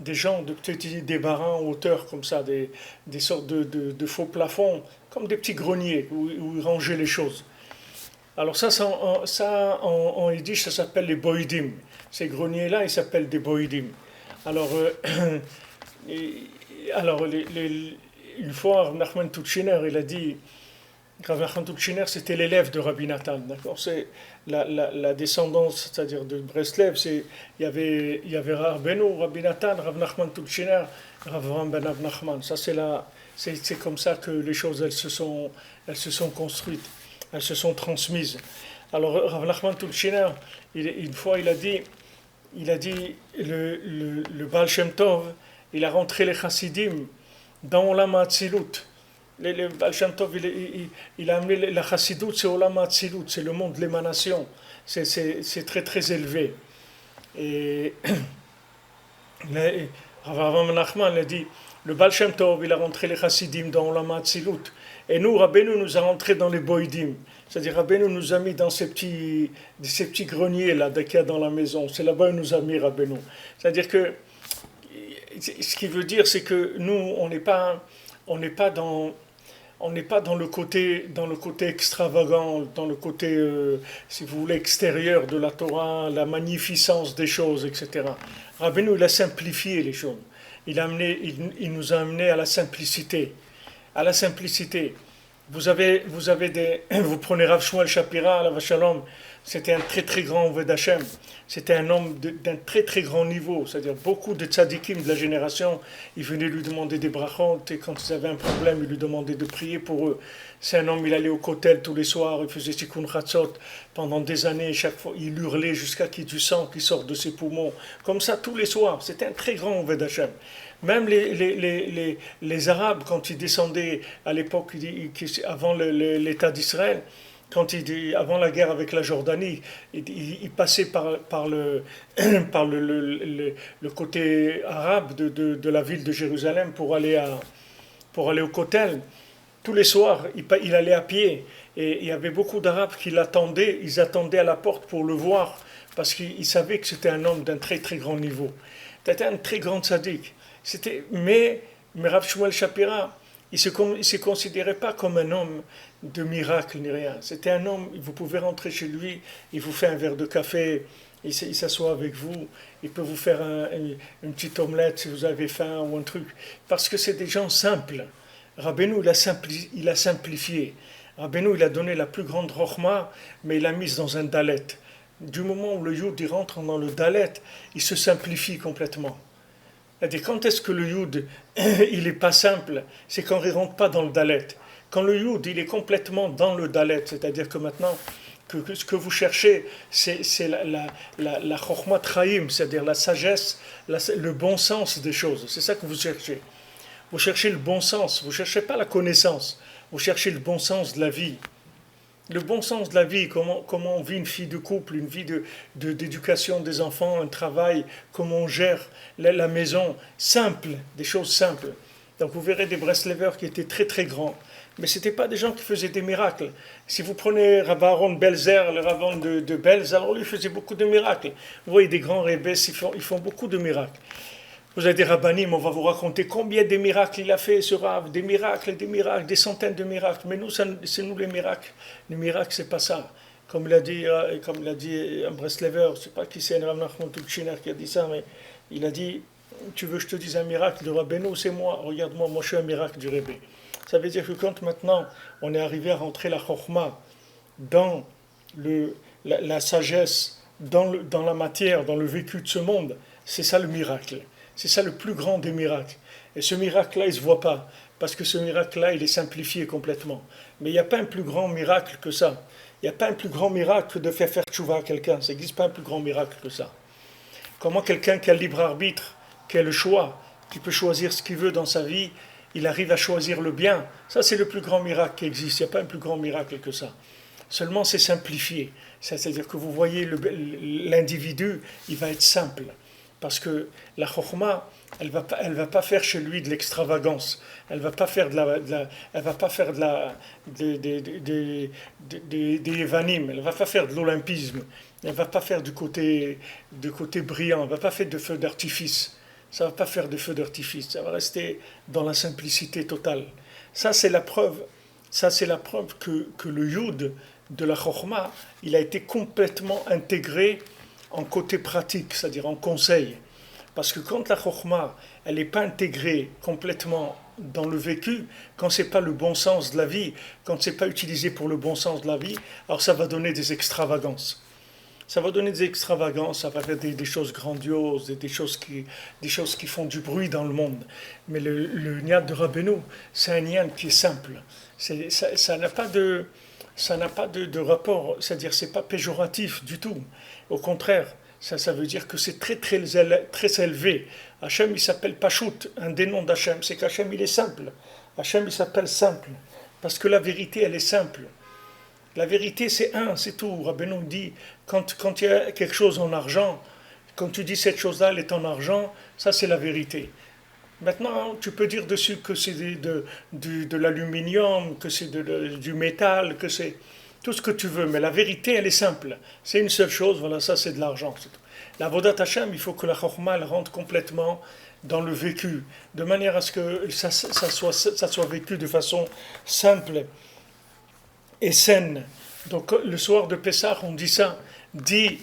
gens, des barins en hauteur comme ça, des sortes de faux plafonds, comme des petits greniers où ils rangeaient les choses. Alors en yiddish, ça s'appelle les boïdim. Ces greniers-là, ils s'appellent des boïdim. Alors, une fois, Rav Nachman Tutshiner, il a dit, Rav Nachman Tutshiner, c'était l'élève de Rabbi Nathan, d'accord, c'est la descendance, c'est-à-dire de Breslev, il y avait Rabbeinu, Rabbi Nathan, Rav Nachman Tutshiner, Rav Avraham ben Nachman. Ça, c'est comme ça que les choses, elles se sont construites, elles se sont transmises. Alors, Rav Nachman Tutshiner, une fois, il a dit le Baal Shem Tov, il a rentré les chassidim dans Olam HaAtzilut. Le Baal Shem Tov, il a amené la chassidut, c'est Olam HaAtzilut, c'est le monde de l'émanation. C'est très très élevé. Et Rav Avraham Nachman a dit, le Baal Shem Tov, il a rentré les Chassidim dans Olam Hatzilut. Et nous, Rabbeinu nous a rentré dans les Boïdim. C'est-à-dire, Rabbeinu nous a mis dans ces petits greniers là, qu'il y a dans la maison. C'est là-bas où il nous a mis Rabbeinu. C'est-à-dire que, ce qui veut dire, c'est que nous, on n'est pas dans le côté extravagant, dans le côté, si vous voulez, extérieur de la Torah, la magnificence des choses, etc. Rabbeinu, il a simplifié les choses. Il nous a amené à la simplicité. À la simplicité. Vous prenez Rav Shmuel Shapira, Alav Shalom, c'était un très très grand Oved Hashem. C'était un homme d'un très très grand niveau. C'est-à-dire beaucoup de tzadikim de la génération, ils venaient lui demander des brachot, et quand ils avaient un problème, ils lui demandaient de prier pour eux. C'est un homme, il allait au kotel tous les soirs, il faisait tikkun chatzot pendant des années, chaque fois, il hurlait jusqu'à qu'il y ait du sang qui sorte de ses poumons. Comme ça, tous les soirs. C'était un très grand Oved Hashem. Même les Arabes, quand ils descendaient à l'époque, avant l'État d'Israël, avant la guerre avec la Jordanie, ils passaient par le côté arabe de la ville de Jérusalem pour aller au Kotel. Tous les soirs, il allait à pied. Et il y avait beaucoup d'Arabes qui l'attendaient, ils attendaient à la porte pour le voir, parce qu'ils savaient que c'était un homme d'un très très grand niveau. C'était un très grand tzaddik. Mais Rav Shmuel Shapira, il ne se considérait pas comme un homme de miracle ni rien. C'était un homme, vous pouvez rentrer chez lui, il vous fait un verre de café, il s'assoit avec vous, il peut vous faire une petite omelette si vous avez faim ou un truc. Parce que c'est des gens simples. Rabbeinu, il a simplifié. Rabbeinu, il a donné la plus grande rochma, mais il l'a mise dans un dalet. Du moment où le yud il rentre dans le dalet, il se simplifie complètement. C'est-à-dire, quand est-ce que le yud, il n'est pas simple? C'est quand il ne rentre pas dans le dalet. Quand le yud, il est complètement dans le dalet, c'est-à-dire que maintenant, que ce que vous cherchez, c'est la chokhmat chaim, c'est-à-dire la sagesse, le bon sens des choses. C'est ça que vous cherchez. Vous cherchez le bon sens, vous ne cherchez pas la connaissance, vous cherchez le bon sens de la vie. Le bon sens de la vie, comment on vit une vie de couple, une vie d'éducation des enfants, un travail, comment on gère la maison, simple, des choses simples. Donc vous verrez des Breslevers qui étaient très très grands, mais ce n'étaient pas des gens qui faisaient des miracles. Si vous prenez Rav Aaron Belzer, le Rav de Belz, alors lui faisait beaucoup de miracles. Vous voyez des grands rébés, ils font beaucoup de miracles. Vous avez des rabbinim, on va vous raconter combien de miracles il a fait, ce Rav, des miracles, des centaines de miracles. Mais nous, c'est nous les miracles. Les miracles, c'est pas ça. Comme l'a dit un Breslever, je ne sais pas qui c'est, un Rav Nachman Tulchiner qui a dit ça, mais il a dit, tu veux que je te dise un miracle de Rabbeinu, c'est moi. Regarde-moi, moi je suis un miracle du Rebbe. Ça veut dire que quand maintenant on est arrivé à rentrer la chokhma dans la sagesse, dans la matière, dans le vécu de ce monde, c'est ça le miracle. C'est ça le plus grand des miracles. Et ce miracle-là, il ne se voit pas, parce que ce miracle-là, il est simplifié complètement. Mais il n'y a pas un plus grand miracle que ça. Il n'y a pas un plus grand miracle que de faire tchouva à quelqu'un. Ça n'existe pas un plus grand miracle que ça. Comment quelqu'un qui a le libre arbitre, qui a le choix, qui peut choisir ce qu'il veut dans sa vie, il arrive à choisir le bien. Ça, c'est le plus grand miracle qui existe. Il n'y a pas un plus grand miracle que ça. Seulement, c'est simplifié. C'est-à-dire que vous voyez l'individu, il va être simple. Parce que la chokhma, elle va pas faire chez lui de l'extravagance. Elle va pas faire des évanim. Elle va pas faire de l'olympisme. Elle va pas faire du côté brillant. Elle va pas faire de feu d'artifice. Ça va pas faire de feu d'artifice. Ça va rester dans la simplicité totale. Ça c'est la preuve que le yud de la chokhma, il a été complètement intégré en côté pratique, c'est-à-dire en conseil. Parce que quand la chokhma, elle n'est pas intégrée complètement dans le vécu, quand ce n'est pas le bon sens de la vie, quand ce n'est pas utilisé pour le bon sens de la vie, alors ça va donner des extravagances. Ça va donner des extravagances, ça va faire des choses grandioses, des choses qui font du bruit dans le monde. Mais le niat de Rabbeinu, c'est un niat qui est simple. Ça n'a pas de rapport, c'est-à-dire c'est pas péjoratif du tout. Au contraire, ça veut dire que c'est très élevé. Hachem, il s'appelle Pachout, un des noms d'Hachem, c'est qu'Hachem, il est simple. Hachem, il s'appelle simple, parce que la vérité, elle est simple. La vérité, c'est un, c'est tout. Rabbeinu dit, quand il y a quelque chose en argent, quand tu dis cette chose-là, elle est en argent, ça c'est la vérité. Maintenant, tu peux dire dessus que c'est de l'aluminium, que c'est du métal, que c'est tout ce que tu veux, mais la vérité, elle est simple. C'est une seule chose, voilà, ça c'est de l'argent. La Vodat Hashem, il faut que la Chokhmah elle rentre complètement dans le vécu, de manière à ce que ça soit vécu de façon simple et saine. Donc le soir de Pessah, on dit ça, dit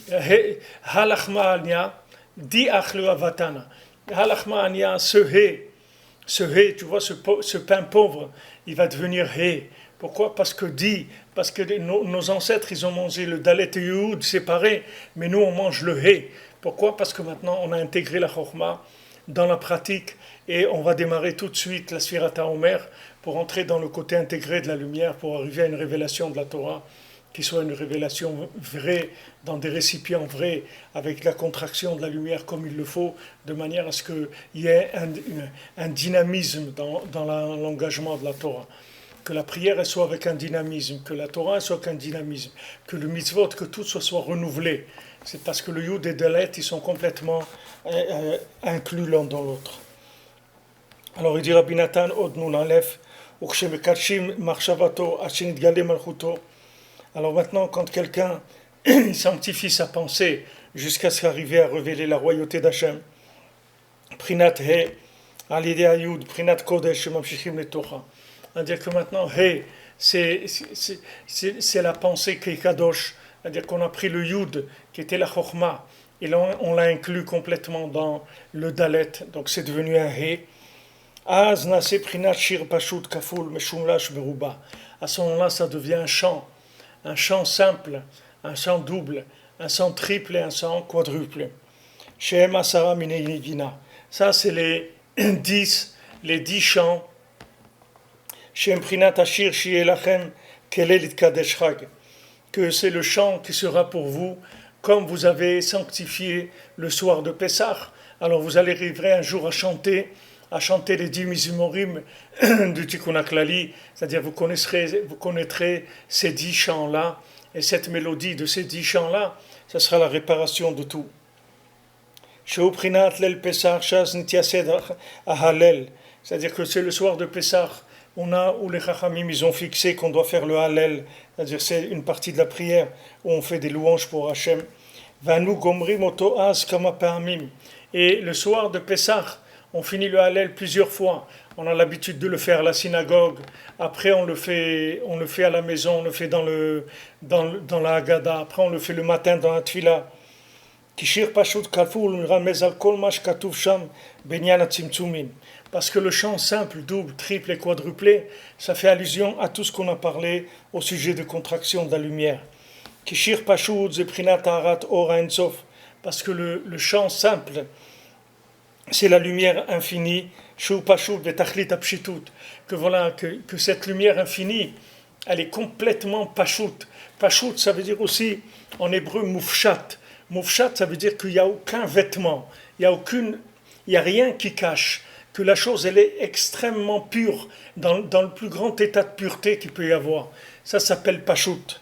halachma ania, dit achle avatana. Halachma ania, ce hé, tu vois, ce pain pauvre, il va devenir hé. Pourquoi? Parce que nos ancêtres, ils ont mangé le dalet et youd séparés, mais nous, on mange le hé. Pourquoi? Parce que maintenant, on a intégré la chokhmah dans la pratique et on va démarrer tout de suite la Sfirat HaOmer pour entrer dans le côté intégré de la lumière, pour arriver à une révélation de la Torah qui soit une révélation vraie, dans des récipients vrais, avec la contraction de la lumière comme il le faut, de manière à ce qu'il y ait un dynamisme dans l'engagement de la Torah. Que la prière elle soit avec un dynamisme, que la Torah elle soit avec un dynamisme, que le mitzvot, que tout soit renouvelé. C'est parce que le Yud et Dalet, ils sont complètement inclus l'un dans l'autre. Alors il dit Rabbi Nathan, Od Nun Aleph, Ukshemekachim Marshavato, Ashin Gale Malchuto. Alors maintenant, quand quelqu'un sanctifie sa pensée jusqu'à ce qu'arriver à révéler la royauté d'Hachem, Prinat He, Alidé Ayud, Prinat Kodesh, Mamshichim Letocha. C'est-à-dire que maintenant, He, c'est la pensée qui est Kadosh. C'est-à-dire qu'on a pris le Yud, qui était la Chokhmah, et là, on l'a inclus complètement dans le Dalet, donc c'est devenu un He. Az Nase Prinat Shir Pashut Kaful Meshumlash Beruba. À ce moment-là, ça devient un chant simple, un chant double, un chant triple et un chant quadruple. Shem Asara Minegina. Ça, c'est les 10 chants. Shem Prinat Ashir Shielachem Kelel Kadesh Chag. Que c'est le chant qui sera pour vous, comme vous avez sanctifié le soir de Pessah. Alors vous allez arriver un jour à chanter les 10 Mizmorim du Tikkun HaKlali, c'est-à-dire vous connaîtrez ces 10 chants-là, et cette mélodie de ces 10 chants-là, ça sera la réparation de tout. C'est-à-dire que c'est le soir de Pessah, où les Chachamim ils ont fixé qu'on doit faire le Hallel, c'est-à-dire c'est une partie de la prière où on fait des louanges pour Hachem. Et le soir de Pessah, on finit le Hallel plusieurs fois. On a l'habitude de le faire à la synagogue. Après, on le fait à la maison, on le fait dans la Haggadah. Après, on le fait le matin dans la Tfila. Parce que le chant simple, double, triple et quadruplé, ça fait allusion à tout ce qu'on a parlé au sujet de contraction de la lumière. Parce que le chant simple, c'est la lumière infinie, que voilà, que cette lumière infinie, elle est complètement pashut. Pashut, ça veut dire aussi, en hébreu, mufshat. Mufshat, ça veut dire qu'il n'y a aucun vêtement, il n'y a rien qui cache, que la chose, elle est extrêmement pure, dans le plus grand état de pureté qu'il peut y avoir. Ça s'appelle pashut.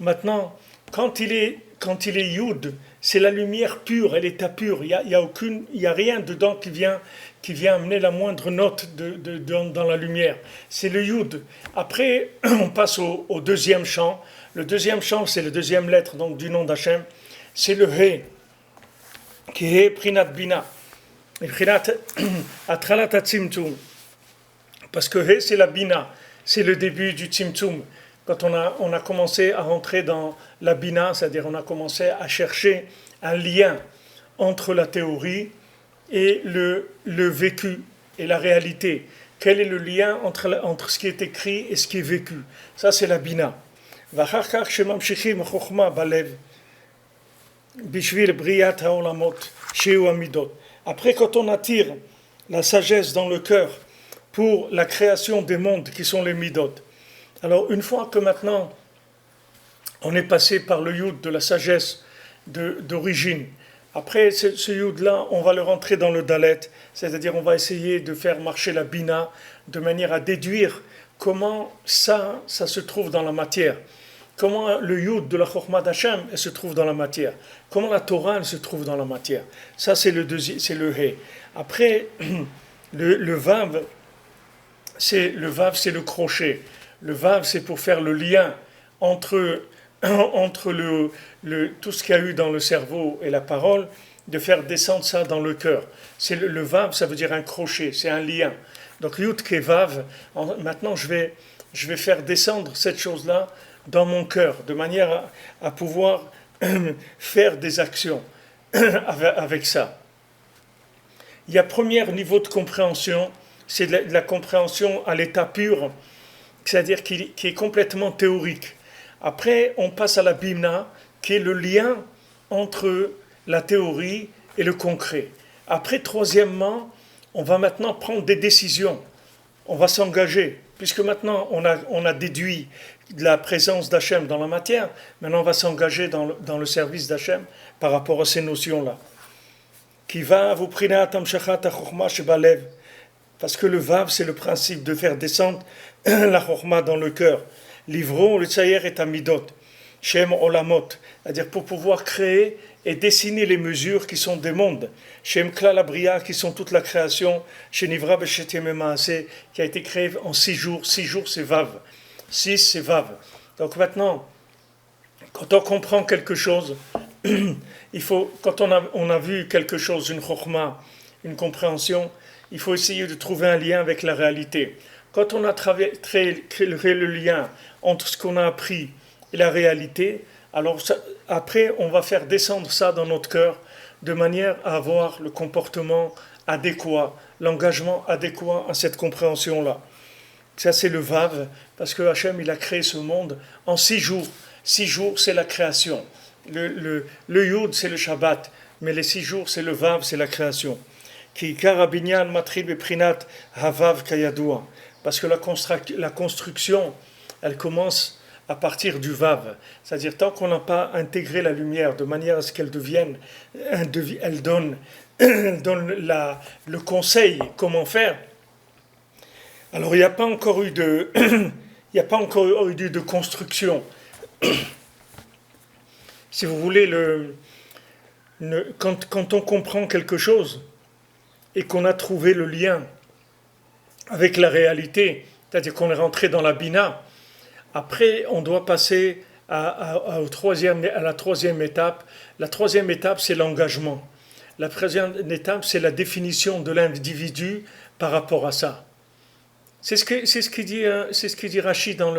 Maintenant, quand il est yud, c'est la lumière pure, elle est à pure. Il y a rien dedans qui vient amener la moindre note dans la lumière. C'est le yud. Après, on passe au deuxième chant. Le deuxième chant, c'est la deuxième lettre donc du nom d'Hachem. C'est le he, qui est prinat bina. Parce que he, c'est la bina, c'est le début du tzimtzum. Quand on a commencé à rentrer dans la bina, c'est-à-dire on a commencé à chercher un lien entre la théorie et le vécu et la réalité. Quel est le lien entre ce qui est écrit et ce qui est vécu? Ça, c'est la bina. Après, quand on attire la sagesse dans le cœur pour la création des mondes qui sont les midot. Alors, une fois que maintenant on est passé par le yud de la sagesse d'origine, après ce yud-là, on va le rentrer dans le dalet, c'est-à-dire on va essayer de faire marcher la bina de manière à déduire comment ça se trouve dans la matière. Comment le Yud de la Chokhmah d'Hachem elle se trouve dans la matière. Comment la Torah elle se trouve dans la matière. Ça c'est le He. Après, le Vav, c'est le crochet. Le Vav c'est pour faire le lien entre tout ce qu'il y a eu dans le cerveau et la parole, de faire descendre ça dans le cœur. C'est le Vav, ça veut dire un crochet, c'est un lien. Donc Yud Ke Vav, maintenant je vais faire descendre cette chose-là dans mon cœur, de manière à pouvoir faire des actions avec ça. Il y a premier niveau de compréhension, c'est de la compréhension à l'état pur, c'est-à-dire qui est complètement théorique. Après, on passe à la bimna, qui est le lien entre la théorie et le concret. Après, troisièmement, on va maintenant prendre des décisions. On va s'engager, puisque maintenant on a déduit de la présence d'Hachem dans la matière, maintenant on va s'engager dans le service d'Hachem par rapport à ces notions-là. Qui va vous prinat amshachat chokhmah shebalev, parce que le vav c'est le principe de faire descendre la chokhmah dans le cœur. Livron le tsayer et amidot, shem olamot, c'est-à-dire pour pouvoir créer et dessiner les mesures qui sont des mondes. Shem klal abriya, qui sont toute la création, chez Nivra beshet yemei maaseh, qui a été créé en 6 jours. 6 jours c'est vav. 6 c'est vav. Donc maintenant, quand on comprend quelque chose, il faut, quand on a vu quelque chose, une chokhmah, une compréhension, il faut essayer de trouver un lien avec la réalité. Quand on a créé le lien entre ce qu'on a appris et la réalité, alors après on va faire descendre ça dans notre cœur de manière à avoir le comportement adéquat, l'engagement adéquat à cette compréhension-là. Ça c'est le Vav, parce que Hachem il a créé ce monde en 6 jours. 6 jours c'est la création. Le Yud c'est le Shabbat, mais les 6 jours c'est le Vav, c'est la création. Ki karabinyan matril beprinat havav kayadua, parce que la construction elle commence à partir du Vav, c'est-à-dire tant qu'on n'a pas intégré la lumière de manière à ce qu'elle devienne, elle donne le conseil comment faire. Alors il n'y a pas encore eu de construction. Si vous voulez, quand on comprend quelque chose et qu'on a trouvé le lien avec la réalité, c'est-à-dire qu'on est rentré dans la bina, après on doit passer à la troisième étape. La troisième étape c'est l'engagement. La troisième étape c'est la définition de l'individu par rapport à ça. C'est ce que dit Rashi dans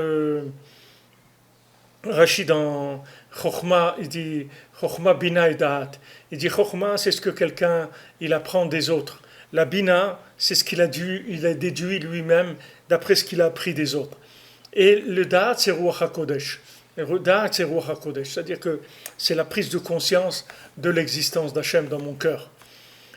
Chokhmah, il dit Chokhmah bina et da'at. Il dit Chokhmah c'est ce que quelqu'un il apprend des autres. La bina c'est ce qu'il a déduit lui-même d'après ce qu'il a appris des autres. Et le da'at c'est Ruach HaKodesh. Le da'at c'est Ruach HaKodesh, c'est-à-dire que c'est la prise de conscience de l'existence d'Hachem dans mon cœur.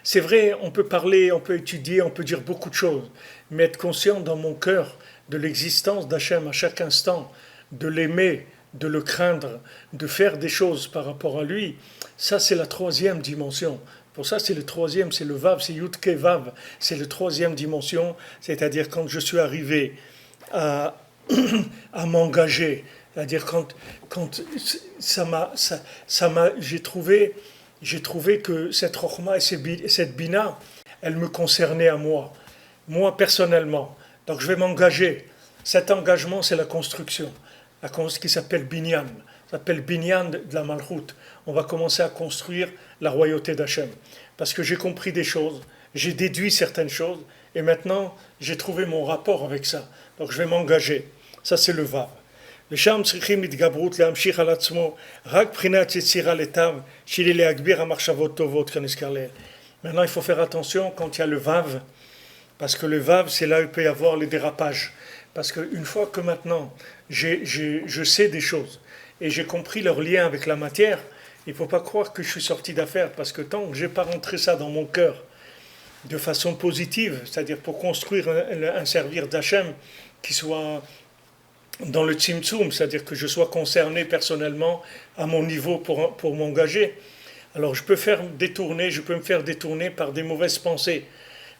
C'est vrai, on peut parler, on peut étudier, on peut dire beaucoup de choses, mais être conscient dans mon cœur de l'existence d'Hachem à chaque instant, de l'aimer, de le craindre, de faire des choses par rapport à lui, ça c'est la troisième dimension. Pour ça c'est le troisième, c'est le Vav, c'est Yud Ke Vav, c'est la troisième dimension, c'est-à-dire quand je suis arrivé à m'engager, c'est-à-dire quand j'ai trouvé que cette Chokhmah et cette Bina, elle me concernait à moi personnellement. Donc je vais m'engager. Cet engagement, c'est la construction, qui s'appelle Binyan. Ça s'appelle Binyan de la Malchut. On va commencer à construire la royauté d'Hachem. Parce que j'ai compris des choses, j'ai déduit certaines choses, et maintenant j'ai trouvé mon rapport avec ça. Donc je vais m'engager. Ça c'est le Vav. ושם צריכים התגברות להמשיך על עצמו רק בחינת יצירה לטב שלי להגביר המחשבות טובות כנזכר לעיל. Maintenant il faut faire attention quand il y a le Vav, parce que le Vav c'est là où il peut y avoir les dérapages. Parce qu'une fois que maintenant je sais des choses et j'ai compris leur lien avec la matière, il ne faut pas croire que je suis sorti d'affaire, parce que tant que je n'ai pas rentré ça dans mon cœur de façon positive, c'est-à-dire pour construire un servir d'Hachem qui soit dans le tzimtzum, c'est-à-dire que je sois concerné personnellement à mon niveau pour m'engager, alors je peux me faire détourner par des mauvaises pensées.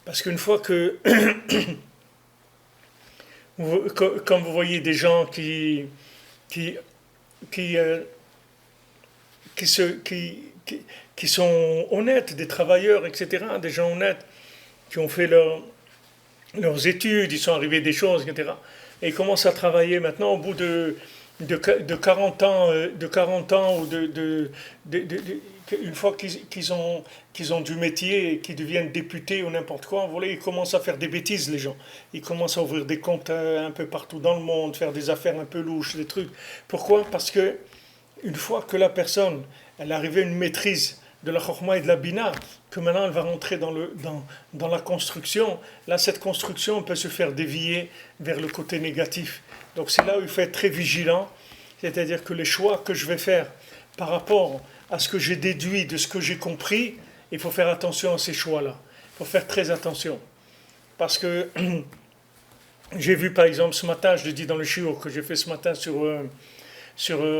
Parce qu'une fois que Comme vous voyez des gens qui, qui, euh, qui, se, qui sont honnêtes, des travailleurs, etc., des gens honnêtes, qui ont fait leurs études, ils sont arrivés des choses, etc. Et ils commencent à travailler maintenant au bout de 40 ans, de 40 ans ou une fois qu'ils ont du métier et qu'ils deviennent députés ou n'importe quoi, vous voyez, ils commencent à faire des bêtises, les gens. Ils commencent à ouvrir des comptes un peu partout dans le monde, faire des affaires un peu louches, des trucs. Pourquoi? Parce que une fois que la personne, elle est arrivée à une maîtrise de la chorma et de la bina, que maintenant elle va rentrer dans la construction, là cette construction peut se faire dévier vers le côté négatif. Donc c'est là où il faut être très vigilant, c'est-à-dire que les choix que je vais faire par rapport à ce que j'ai déduit de ce que j'ai compris, il faut faire attention à ces choix-là. Il faut faire très attention. Parce que j'ai vu par exemple ce matin, je l'ai dit dans le shiur que j'ai fait ce matin sur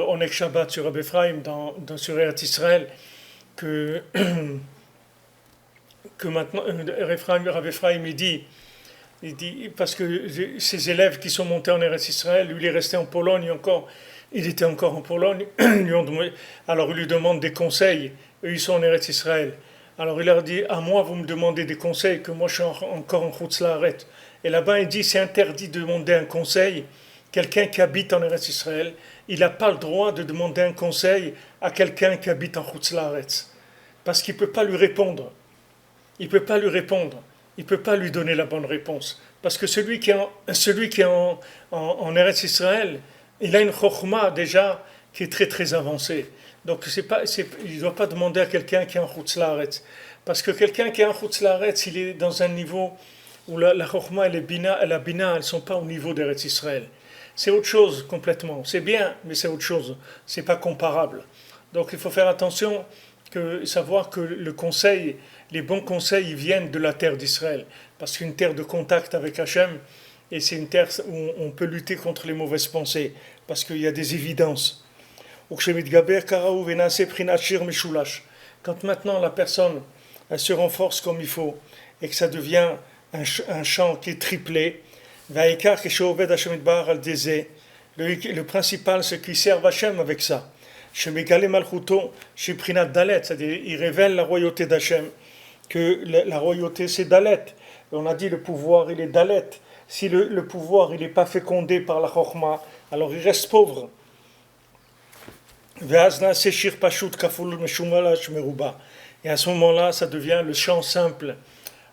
Onek Shabbat, sur Rabbi Ephraim, sur Eretz Israël, que maintenant, Rabbi Ephraim, il dit, parce que ses élèves qui sont montés en Eretz Israël, lui il est resté en Pologne encore, il était encore en Pologne, alors il lui demande des conseils, eux ils sont en Eretz Israël. Alors il leur dit, à moi vous me demandez des conseils, que moi je suis encore en Chutz La'aretz. Et là-bas il dit, c'est interdit de demander un conseil, quelqu'un qui habite en Eretz Israël, il n'a pas le droit de demander un conseil à quelqu'un qui habite en Chutz La'aretz. Parce qu'il ne peut pas lui répondre. Il ne peut pas lui répondre. Il ne peut pas lui donner la bonne réponse. Parce que celui qui est en Eretz Israël, il a une chokhma déjà qui est très très avancée. Donc il ne doit pas demander à quelqu'un qui est en Chutz La'aretz. Parce que quelqu'un qui est en Chutz La'aretz, il est dans un niveau où la chokhma et la bina, elles ne sont pas au niveau d'Eretz Israël. C'est autre chose complètement. C'est bien, mais c'est autre chose. C'est pas comparable. Donc il faut faire attention, savoir que les bons conseils, ils viennent de la terre d'Israël. Parce qu'une terre de contact avec Hachem, et c'est une terre où on peut lutter contre les mauvaises pensées. Parce qu'il y a des évidences. Quand maintenant la personne elle se renforce comme il faut, et que ça devient un chant qui est triplé, le principal, c'est qu'il serve Hachem avec ça. C'est-à-dire il révèle la royauté d'Hachem, que la royauté c'est Dalet. On a dit le pouvoir il est Dalet. Si le pouvoir il n'est pas fécondé par la Chokhma, alors il reste pauvre. Et à ce moment-là, ça devient le chant simple,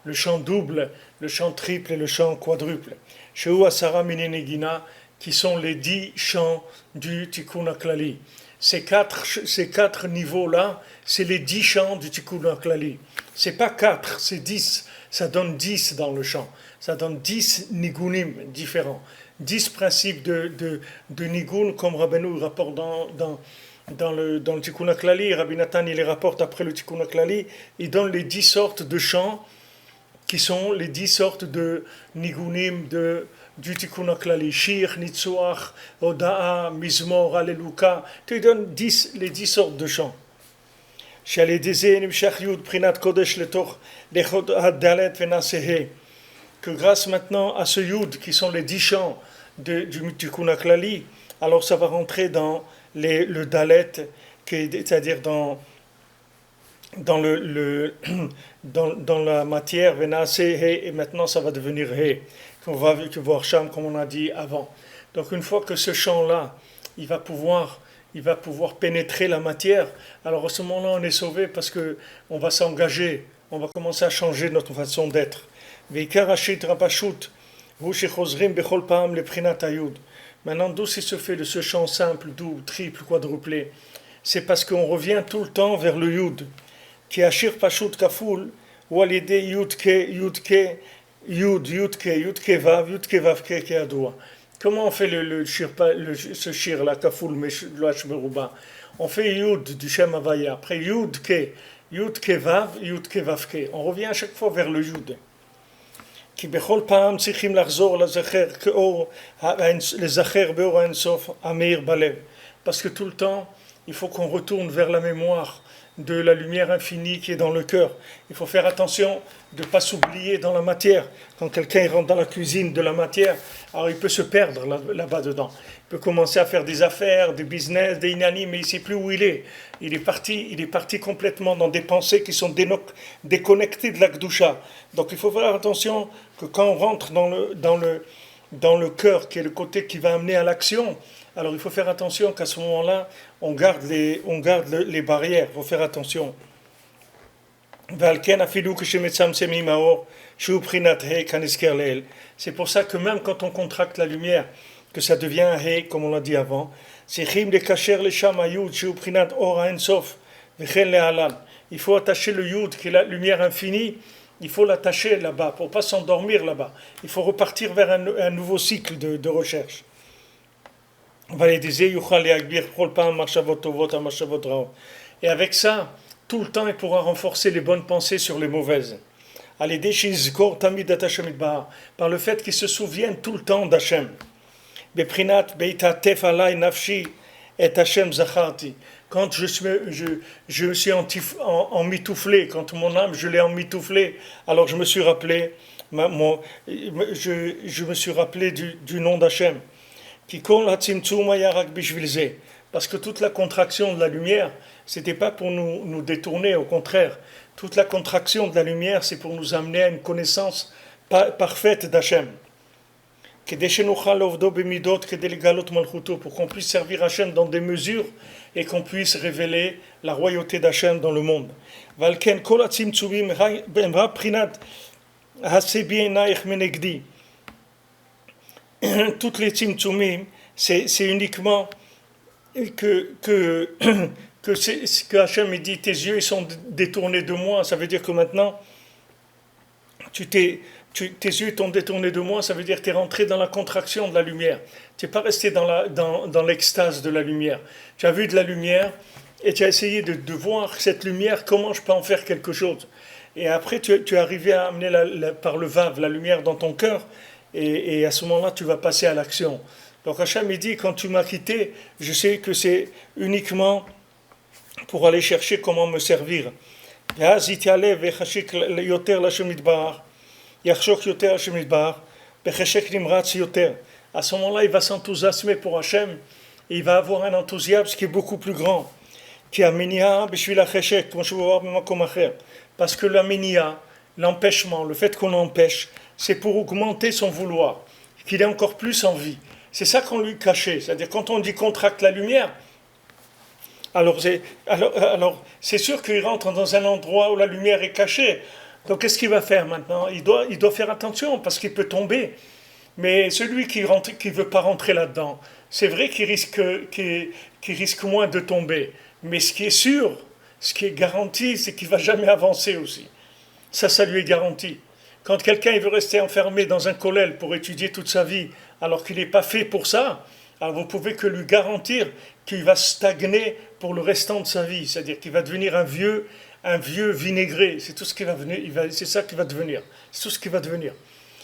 le chant double, le chant triple et le chant quadruple. Sheu Asara Minenegina, qui sont les 10 chants du Tikkun HaKlali. Ces quatre niveaux-là, c'est les 10 chants du Tikkun HaKlali. C'est pas 4, c'est 10. Ça donne 10 dans le chant. Ça donne 10 nigunim différents. 10 principes de nigun, comme Rabbeinu rapporte dans le Tikkun HaKlali. Rabbi Nathan, il les rapporte après le Tikkun HaKlali. Il donne les 10 sortes de chants qui sont les 10 sortes de nigunim du Tikkun HaKlali. Shir, Nitzuach, Oda'a, Mizmor, Alleluka. Tu donnes les 10 sortes de chants. Que grâce maintenant à ce yud qui sont les 10 chants du Tikkun HaKlali, alors ça va rentrer dans le dalet, c'est-à-dire dans la matière, et maintenant ça va devenir he, qu'on va voir Sham comme on a dit avant. Donc une fois que ce chant-là, il va pouvoir pénétrer la matière, alors à ce moment-là on est sauvé parce que on va s'engager, on va commencer à changer notre façon d'être. Maintenant, d'où se fait de ce chant simple, doux, triple, quadruplé? C'est parce qu'on revient tout le temps vers le yud. Qui ashir pashut kaful, ou à l'idée yudke, yudke vav, ke adoua. Comment on fait ce shir, la kaful, meruba? On fait yud du Shem Havaya, après yudke vav, ke. On revient à chaque fois vers le yud. כי בכל פעם צריכים לחזור לזכר באור האינסוף המאיר בלב. Parce que tout le temps, il faut qu'on retourne vers la mémoire de la lumière infinie qui est dans le cœur. Il faut faire attention de ne pas s'oublier dans la matière. Quand quelqu'un rentre dans la cuisine de la matière, alors il peut se perdre là-bas dedans. Il peut commencer à faire des affaires, des business, des inanimes, mais il ne sait plus où il est. Il est parti complètement dans des pensées qui sont déconnectées de la Kedusha. Donc il faut faire attention que quand on rentre dans le cœur, qui est le côté qui va amener à l'action, alors il faut faire attention qu'à ce moment-là, on garde les barrières. Il faut faire attention. C'est pour ça que même quand on contracte la lumière, que ça devient un He, comme on l'a dit avant, il faut attacher le Yud, qui est la lumière infinie, il faut l'attacher là-bas, pour ne pas s'endormir là-bas. Il faut repartir vers un nouveau cycle de recherche. Et avec ça, tout le temps, il pourra renforcer les bonnes pensées sur les mauvaises. Par le fait qu'il se souvienne tout le temps d'Hachem. Quand je me suis emmitouflé, quand mon âme, je l'ai emmitouflé, alors je me suis rappelé, je me suis rappelé du nom d'Hachem. Parce que toute la contraction de la lumière, c'était pas pour nous détourner, au contraire. Toute la contraction de la lumière, c'est pour nous amener à une connaissance parfaite d'Hachem. Pour qu'on puisse servir Hachem dans des mesures et qu'on puisse révéler la royauté d'Hachem dans le monde. Toutes les tzimtzumim, c'est uniquement que Hachem dit tes yeux ils sont détournés de moi, ça veut dire que maintenant tes yeux t'ont détourné de moi, ça veut dire que tu es rentré dans la contraction de la lumière. Tu n'es pas resté dans l'extase de la lumière. Tu as vu de la lumière et tu as essayé de voir cette lumière, comment je peux en faire quelque chose. Et après, tu es arrivé à amener par le Vav, la lumière dans ton cœur, et à ce moment-là, tu vas passer à l'action. Donc Hachem il dit, quand tu m'as quitté, je sais que c'est uniquement pour aller chercher comment me servir. À ce moment-là, il va s'enthousiasmer pour Hachem, et il va avoir un enthousiasme qui est beaucoup plus grand. Parce que la minia, l'empêchement, le fait qu'on l'empêche, c'est pour augmenter son vouloir, qu'il ait encore plus envie. C'est ça qu'on lui cachait. C'est-à-dire, quand on dit contracte la lumière, alors c'est sûr qu'il rentre dans un endroit où la lumière est cachée. Donc, qu'est-ce qu'il va faire maintenant ? Il doit faire attention, parce qu'il peut tomber. Mais celui qui ne veut pas rentrer là-dedans, c'est vrai qu'il risque moins de tomber. Mais ce qui est sûr, ce qui est garanti, c'est qu'il ne va jamais avancer aussi. Ça lui est garanti. Quand quelqu'un il veut rester enfermé dans un kollel pour étudier toute sa vie, alors qu'il n'est pas fait pour ça, alors vous pouvez que lui garantir qu'il va stagner pour le restant de sa vie. C'est-à-dire qu'il va devenir un vieux vinaigré. C'est tout ce qui va venir. C'est ça qui va devenir. C'est tout ce qui va devenir.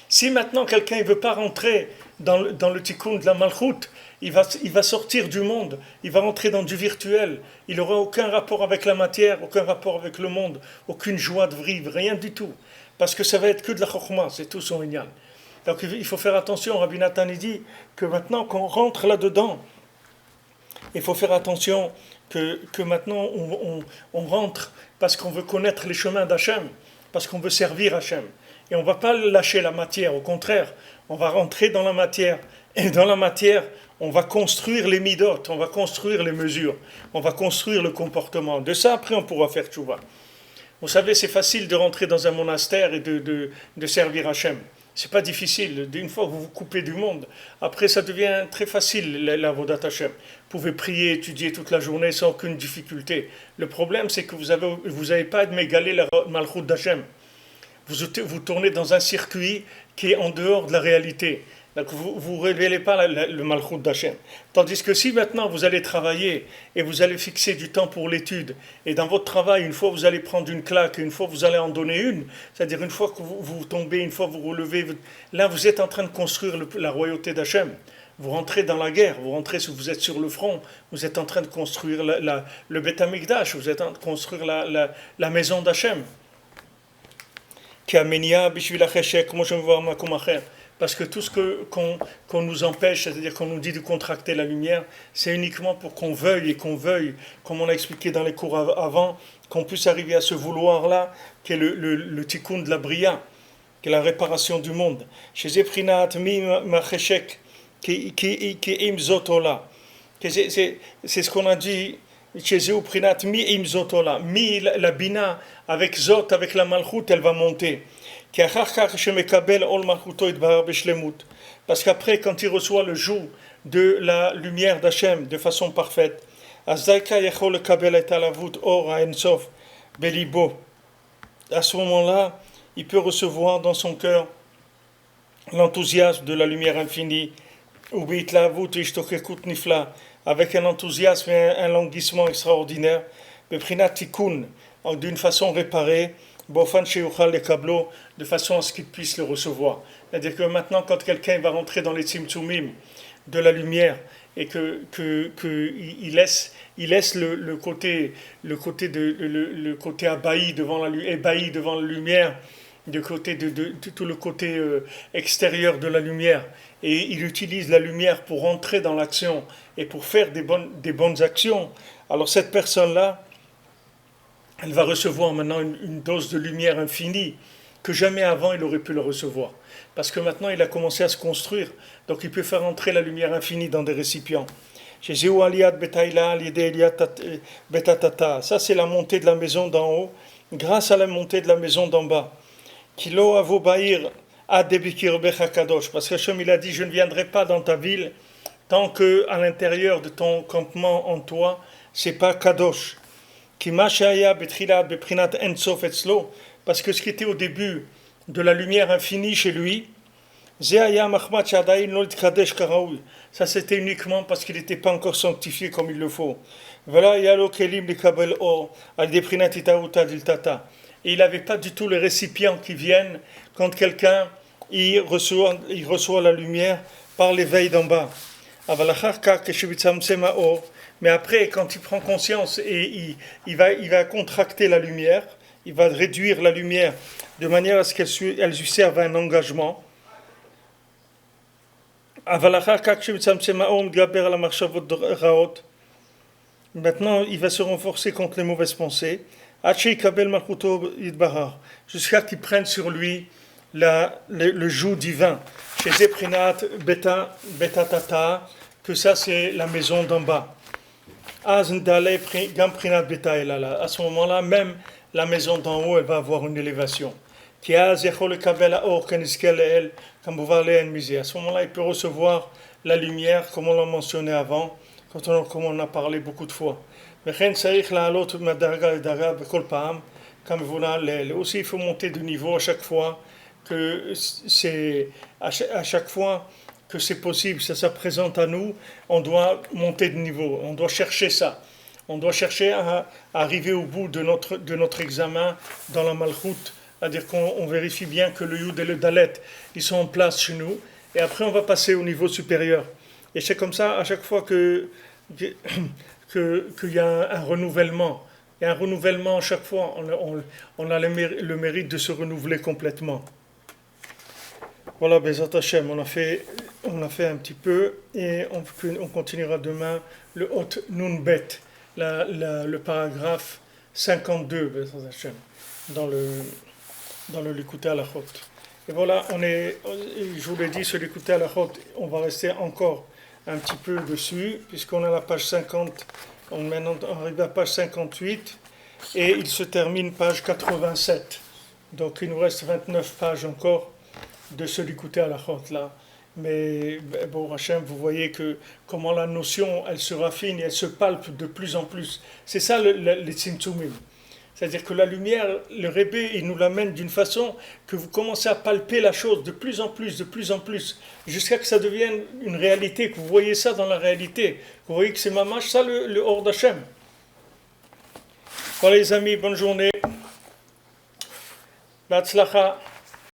Si maintenant quelqu'un ne veut pas rentrer dans le tikkun de la malchoute, il va sortir du monde, il va rentrer dans du virtuel, il n'aura aucun rapport avec la matière, aucun rapport avec le monde, aucune joie de vivre, rien du tout. Parce que ça va être que de la chokhma, c'est tout son inyan. Donc il faut faire attention, Rabbi Nathan dit que maintenant qu'on rentre là-dedans, il faut faire attention que maintenant on rentre parce qu'on veut connaître les chemins d'Hachem, parce qu'on veut servir Hachem. Et on ne va pas lâcher la matière, au contraire, on va rentrer dans la matière. Et dans la matière, on va construire les midot, on va construire les mesures, on va construire le comportement. De ça, après, on pourra faire tchouva. Vous savez, c'est facile de rentrer dans un monastère et de servir Hachem. C'est pas difficile. Une fois que vous vous coupez du monde, après, ça devient très facile, la vodat Hachem. Vous pouvez prier, étudier toute la journée sans aucune difficulté. Le problème, c'est que vous n'avez pas à m'égaler la malchoute d'Hachem. Vous tournez dans un circuit qui est en dehors de la réalité. Donc vous ne révélez pas le malchoute d'Hachem. Tandis que si maintenant vous allez travailler et vous allez fixer du temps pour l'étude, et dans votre travail, une fois vous allez prendre une claque, une fois vous allez en donner une, c'est-à-dire une fois que vous tombez, une fois vous relevez, là vous êtes en train de construire la royauté d'Hachem. vous rentrez dans la guerre, vous êtes sur le front, vous êtes en train de construire le Beth Amikdash, vous êtes en train de construire la maison d'Hachem. Parce que tout ce qu'on nous empêche, c'est-à-dire qu'on nous dit de contracter la lumière, c'est uniquement pour qu'on veuille, comme on a expliqué dans les cours avant, qu'on puisse arriver à ce vouloir-là, qui est le tikkun de la bria, qui est la réparation du monde. Chez Zeprinat mi macheshek qui im zotola. C'est ce qu'on a dit chez Zeprinat mi im zotola. Mi la bina avec zot, avec la malchut, elle va monter. Parce qu'après, quand il reçoit le joug de la lumière d'Hachem de façon parfaite, à ce moment-là, il peut recevoir dans son cœur l'enthousiasme de la lumière infinie, avec un enthousiasme et un languissement extraordinaire, d'une façon réparée, de façon à ce qu'il puisse le recevoir. C'est-à-dire que maintenant, quand quelqu'un va rentrer dans les tzimtzumim de la lumière et il laisse le côté ébahi devant la lumière, tout le côté extérieur de la lumière, et il utilise la lumière pour entrer dans l'action et pour faire des bonnes actions, alors cette personne-là, elle va recevoir maintenant une dose de lumière infinie que jamais avant il aurait pu le recevoir. Parce que maintenant il a commencé à se construire, donc il peut faire entrer la lumière infinie dans des récipients. Ça c'est la montée de la maison d'en haut, grâce à la montée de la maison d'en bas. Parce que Hachem il a dit, je ne viendrai pas dans ta ville tant que à l'intérieur de ton campement en toi, c'est pas kadosh. Parce que ce qui était au début de la lumière infinie chez lui, ça c'était uniquement parce qu'il n'était pas encore sanctifié comme il le faut. Et il n'avait pas du tout les récipients qui viennent quand quelqu'un il reçoit la lumière par l'éveil d'en bas. Mais après, quand il prend conscience et il va contracter la lumière, il va réduire la lumière de manière à ce qu'elle lui serve à un engagement. Maintenant, il va se renforcer contre les mauvaises pensées, jusqu'à qu'il prenne sur lui le joug divin. Chez Zeprinat Beta Tata, que ça c'est la maison d'en bas. À ce moment-là, même la maison d'en haut, elle va avoir une élévation. À ce moment-là, il peut recevoir la lumière, comme on l'a mentionné avant, comme on a parlé beaucoup de fois. Aussi, il faut monter de niveau à chaque fois que c'est possible, ça présente à nous, on doit monter de niveau, on doit chercher ça. On doit chercher à arriver au bout de notre examen dans la malchoute, c'est-à-dire qu'on vérifie bien que le Yud et le Dalet, ils sont en place chez nous, et après on va passer au niveau supérieur. Et c'est comme ça, à chaque fois qu'il y a un renouvellement, et un renouvellement à chaque fois, on a le mérite de se renouveler complètement. Voilà, Bezat Hashem, on a fait un petit peu, et on continuera demain le Hot Nun Bet, le paragraphe 52, Bezat Hashem, dans le Likutei Halachot. Et voilà, je vous l'ai dit, sur Likutei Halachot, on va rester encore un petit peu dessus, puisqu'on a la page 50, on est maintenant arrivé à la page 58, et il se termine page 87. Donc il nous reste 29 pages encore de ce Likutei Halachot là. Mais bon, Hachem, vous voyez comment la notion, elle se raffine et elle se palpe de plus en plus. C'est ça les tzimtzumim. C'est-à-dire que la lumière, le Rebbe, il nous l'amène d'une façon que vous commencez à palper la chose de plus en plus, jusqu'à que ça devienne une réalité, que vous voyez ça dans la réalité. Vous voyez que c'est mamash, ça le Or d'Hachem. Voilà les amis, bonne journée. Batzlacha.